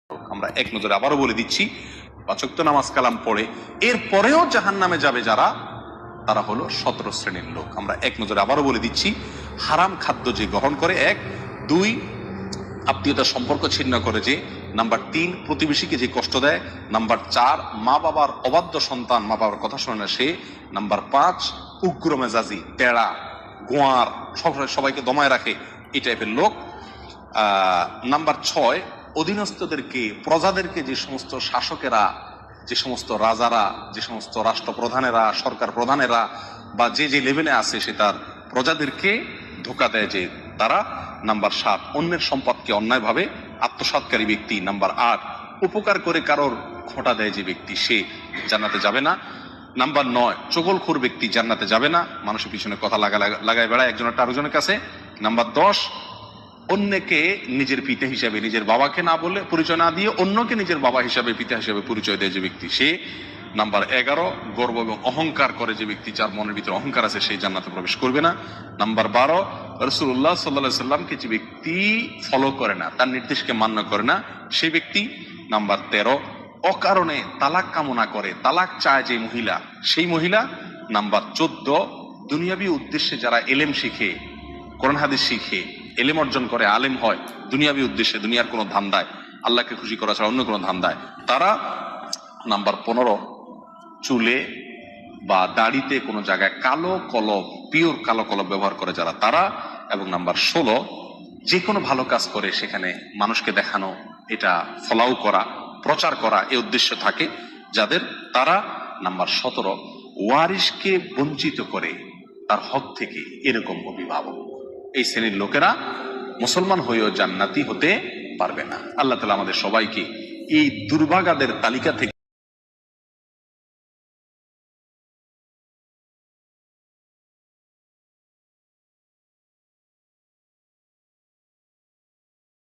আমরা এক নজরে আবারও বলে দিচ্ছি, 5 ওয়াক্ত নামাজ কালাম পড়ে এরপরেও জাহান্নামে যাবে যারা, তারা হলো 17 শ্রেণীর লোক। আমরা এক নজরে আবারও বলে দিচ্ছি, হারাম খাদ্য যে গ্রহণ করে, 1, 2 আত্মীয়তার সম্পর্ক ছিন্ন করে যে, নাম্বার 3 প্রতিবেশীকে যে কষ্ট দেয়, নাম্বার 4 মা বাবার অবাধ্য সন্তান, মা বাবার কথা শোনে না সে, নাম্বার 5 উগ্র মেজাজি, টেড়া, গোয়ার, সবাইকে দমায় রাখে, এই টাইপের লোক। নাম্বার 6 অধীনস্থদেরকে, প্রজাদেরকে, যে সমস্ত শাসকেরা, যে সমস্ত রাজারা, যে সমস্ত রাষ্ট্রপ্রধানেরা, সরকার প্রধানেরা বা যে যে লেভেলে আছে সে তার প্রজাদেরকে ধোঁকা দেয় যে তারা। নাম্বার 7 অন্যের সম্পদকে অন্যায়ভাবে আত্মসাৎকারী ব্যক্তি। নাম্বার 8 উপকার করে কারোর খোঁটা দেয় যে ব্যক্তি, সে জান্নাতে যাবে না। নাম্বার 9 চগলখোর ব্যক্তি জান্নাতে যাবে না, মানুষের পিছনে কথা লাগায় বেড়ায় একজনের আরেকজনের কাছে। নাম্বার 10 অন্যকে নিজের পিতা হিসাবে, নিজের বাবাকে না বলে, পরিচয় না দিয়ে অন্যকে নিজের বাবা হিসাবে, পিতা হিসাবে পরিচয় দেয় যে ব্যক্তি, সে। নাম্বার 11 গর্ব এবং অহংকার করে যে ব্যক্তি, যার মনের ভিতরে অহংকার আছে, সেই জান্নাতে প্রবেশ করবে না। নাম্বার 12 রাসূলুল্লাহ সাল্লাল্লাহু আলাইহি সাল্লামকে যে ব্যক্তি ফলো করে না, তার নির্দেশকে মান্য করে না, সেই ব্যক্তি। নাম্বার 13 অকারণে তালাক কামনা করে, তালাক চায় যে মহিলা, সেই মহিলা। নাম্বার 14 দুনিয়াবী উদ্দেশ্যে যারা এলেম শিখে, কোরআন হাদিস শিখে, এলেম অর্জন করে, আলেম হয় দুনিয়াবী উদ্দেশ্যে, দুনিয়ার কোনো ধান্দায়, আল্লাহকে খুশি করা ছাড়া অন্য কোনো ধান্দায়, তারা। নাম্বার 15 চুলে বা দাড়িতে কোনো জায়গায় কালো কলম, পিওর কালো কলম ব্যবহার করে যারা, তারা। এবং নাম্বার 16 যে কোনো ভালো কাজ করে সেখানে মানুষকে দেখানো, এটা ফলাও করা, প্রচার করা, এই উদ্দেশ্য থাকে যাদের, তারা। নাম্বার 17 ওয়ারিশকে বঞ্চিত করে তার হক থেকে, এরকম অভিভাবক। এই শ্রেণীর লোকেরা মুসলমান হয়েও জান্নাতি হতে পারবে না। আল্লাহ তাআলা আমাদের সবাইকে এই দুর্ভাগাদের তালিকা থেকে